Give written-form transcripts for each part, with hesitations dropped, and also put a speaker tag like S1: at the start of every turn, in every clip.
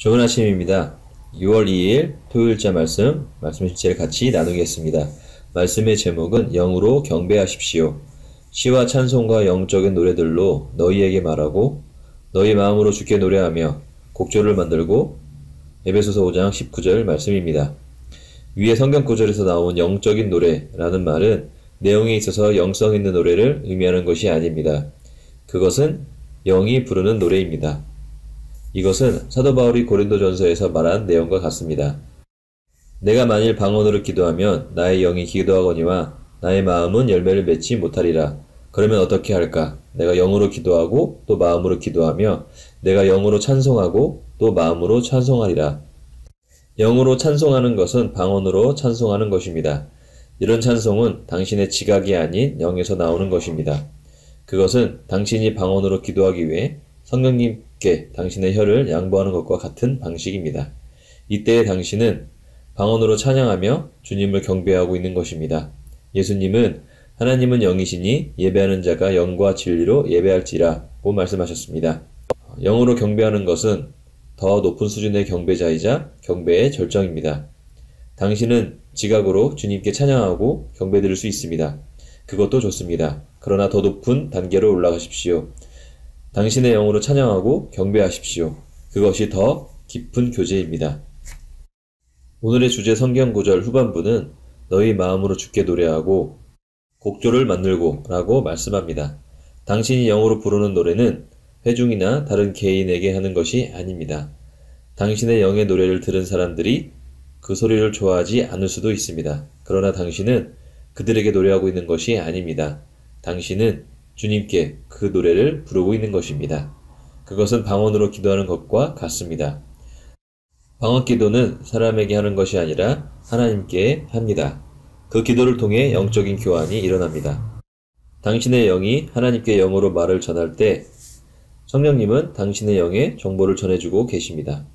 S1: 좋은 아침입니다. 6월 2일 토요일자 말씀 실제를 같이 나누겠습니다. 말씀의 제목은 영으로 경배하십시오. 시와 찬송과 영적인 노래들로 너희에게 말하고 너희 마음으로 주께 노래하며 곡조를 만들고. 에베소서 5장 19절 말씀입니다. 위의 성경 구절에서 나온 영적인 노래라는 말은 내용에 있어서 영성 있는 노래를 의미하는 것이 아닙니다. 그것은 영이 부르는 노래입니다. 이것은 사도 바울이 고린도전서에서 말한 내용과 같습니다. 내가 만일 방언으로 기도하면 나의 영이 기도하거니와 나의 마음은 열매를 맺지 못하리라. 그러면 어떻게 할까? 내가 영으로 기도하고 또 마음으로 기도하며 내가 영으로 찬송하고 또 마음으로 찬송하리라. 영으로 찬송하는 것은 방언으로 찬송하는 것입니다. 이런 찬송은 당신의 지각이 아닌 영에서 나오는 것입니다. 그것은 당신이 방언으로 기도하기 위해 성령님께 당신의 혀를 양보하는 것과 같은 방식입니다. 이때의 당신은 방언으로 찬양하며 주님을 경배하고 있는 것입니다. 예수님은 하나님은 영이시니 예배하는 자가 영과 진리로 예배할지라고 말씀하셨습니다. 영으로 경배하는 것은 더 높은 수준의 경배자이자 경배의 절정입니다. 당신은 지각으로 주님께 찬양하고 경배드릴 수 있습니다. 그것도 좋습니다. 그러나 더 높은 단계로 올라가십시오. 당신의 영으로 찬양하고 경배하십시오. 그것이 더 깊은 교제입니다. 오늘의 주제 성경 구절 후반부는 너희 마음으로 주께 노래하고 곡조를 만들고 라고 말씀합니다. 당신이 영으로 부르는 노래는 회중이나 다른 개인에게 하는 것이 아닙니다. 당신의 영의 노래를 들은 사람들이 그 소리를 좋아하지 않을 수도 있습니다. 그러나 당신은 그들에게 노래하고 있는 것이 아닙니다. 당신은 주님께 그 노래를 부르고 있는 것입니다. 그것은 방언으로 기도하는 것과 같습니다. 방언 기도는 사람에게 하는 것이 아니라 하나님께 합니다. 그 기도를 통해 영적인 교환이 일어납니다. 당신의 영이 하나님께 영으로 말을 전할 때 성령님은 당신의 영에 정보를 전해주고 계십니다.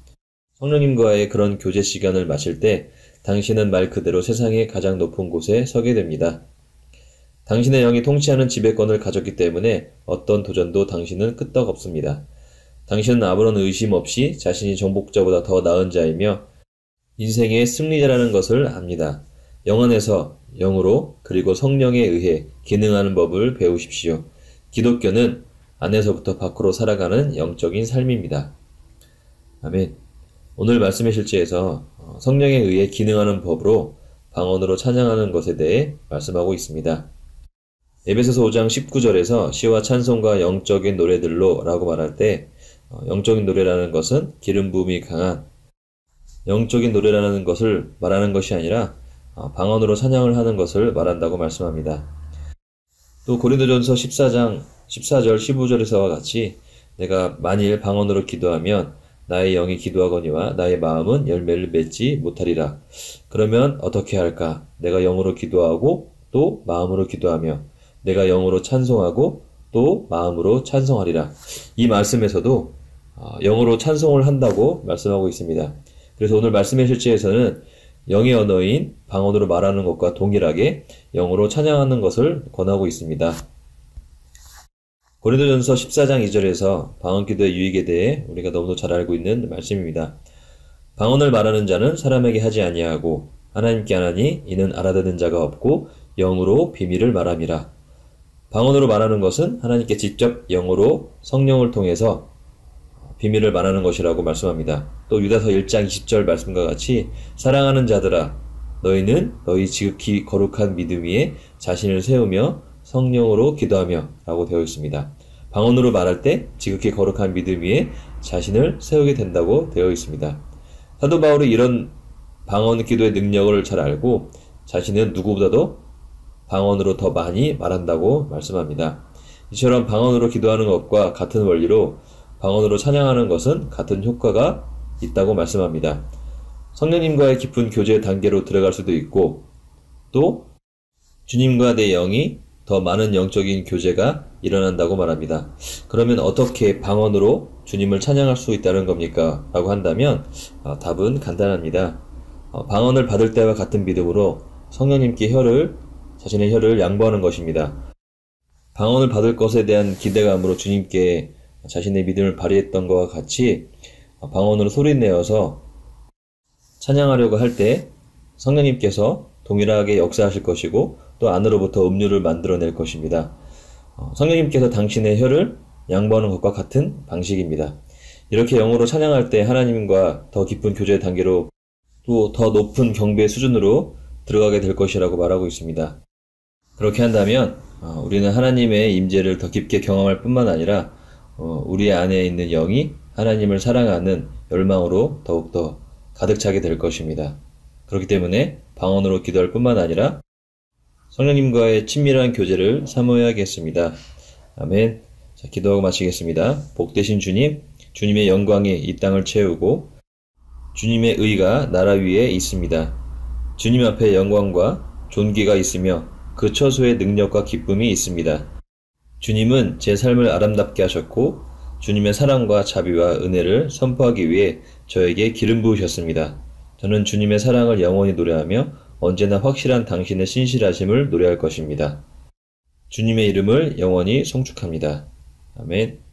S1: 성령님과의 그런 교제 시간을 마칠 때 당신은 말 그대로 세상의 가장 높은 곳에 서게 됩니다. 당신의 영이 통치하는 지배권을 가졌기 때문에 어떤 도전도 당신은 끄떡없습니다. 당신은 아무런 의심 없이 자신이 정복자보다 더 나은 자이며 인생의 승리자라는 것을 압니다. 영 안에서 영으로 그리고 성령에 의해 기능하는 법을 배우십시오. 기독교는 안에서부터 밖으로 살아가는 영적인 삶입니다. 아멘. 오늘 말씀의 실제에서 성령에 의해 기능하는 법으로 방언으로 찬양하는 것에 대해 말씀하고 있습니다. 에베소서 5장 19절에서 시와 찬송과 영적인 노래들로 라고 말할 때 영적인 노래라는 것은 기름 부음이 강한 영적인 노래라는 것을 말하는 것이 아니라 방언으로 찬양을 하는 것을 말한다고 말씀합니다. 또 고린도전서 14장 14절 15절에서와 같이 내가 만일 방언으로 기도하면 나의 영이 기도하거니와 나의 마음은 열매를 맺지 못하리라. 그러면 어떻게 할까? 내가 영으로 기도하고 또 마음으로 기도하며 내가 영으로 찬송하고 또 마음으로 찬송하리라. 이 말씀에서도 영으로 찬송을 한다고 말씀하고 있습니다. 그래서 오늘 말씀의 실제에서는 영의 언어인 방언으로 말하는 것과 동일하게 영으로 찬양하는 것을 권하고 있습니다. 고린도전서 14장 2절에서 방언 기도의 유익에 대해 우리가 너무도 잘 알고 있는 말씀입니다. 방언을 말하는 자는 사람에게 하지 아니하고 하나님께 하나니 이는 알아듣는 자가 없고 영으로 비밀을 말함이라. 방언으로 말하는 것은 하나님께 직접 영으로 성령을 통해서 비밀을 말하는 것이라고 말씀합니다. 또 유다서 1장 20절 말씀과 같이 사랑하는 자들아 너희는 너희 지극히 거룩한 믿음 위에 자신을 세우며 성령으로 기도하며 라고 되어 있습니다. 방언으로 말할 때 지극히 거룩한 믿음 위에 자신을 세우게 된다고 되어 있습니다. 사도 바울이 이런 방언 기도의 능력을 잘 알고 자신은 누구보다도 방언으로 더 많이 말한다고 말씀합니다. 이처럼 방언으로 기도하는 것과 같은 원리로 방언으로 찬양하는 것은 같은 효과가 있다고 말씀합니다. 성령님과의 깊은 교제 단계로 들어갈 수도 있고 또 주님과 내 영이 더 많은 영적인 교제가 일어난다고 말합니다. 그러면 어떻게 방언으로 주님을 찬양할 수 있다는 겁니까? 라고 한다면 답은 간단합니다. 방언을 받을 때와 같은 믿음으로 성령님께 자신의 혀를 양보하는 것입니다. 방언을 받을 것에 대한 기대감으로 주님께 자신의 믿음을 발휘했던 것과 같이 방언으로 소리내어서 찬양하려고 할 때 성령님께서 동일하게 역사하실 것이고 또 안으로부터 음료를 만들어낼 것입니다. 성령님께서 당신의 혀를 양보하는 것과 같은 방식입니다. 이렇게 영어로 찬양할 때 하나님과 더 깊은 교제의 단계로 또 더 높은 경배의 수준으로 들어가게 될 것이라고 말하고 있습니다. 그렇게 한다면 우리는 하나님의 임재를 더 깊게 경험할 뿐만 아니라 우리 안에 있는 영이 하나님을 사랑하는 열망으로 더욱더 가득 차게 될 것입니다. 그렇기 때문에 방언으로 기도할 뿐만 아니라 성령님과의 친밀한 교제를 사모해야겠습니다. 아멘. 자, 기도하고 마치겠습니다. 복되신 주님, 주님의 영광이 이 땅을 채우고 주님의 의가 나라 위에 있습니다. 주님 앞에 영광과 존귀가 있으며 그 처소에 능력과 기쁨이 있습니다. 주님은 제 삶을 아름답게 하셨고 주님의 사랑과 자비와 은혜를 선포하기 위해 저에게 기름 부으셨습니다. 저는 주님의 사랑을 영원히 노래하며 언제나 확실한 당신의 신실하심을 노래할 것입니다. 주님의 이름을 영원히 송축합니다. 아멘.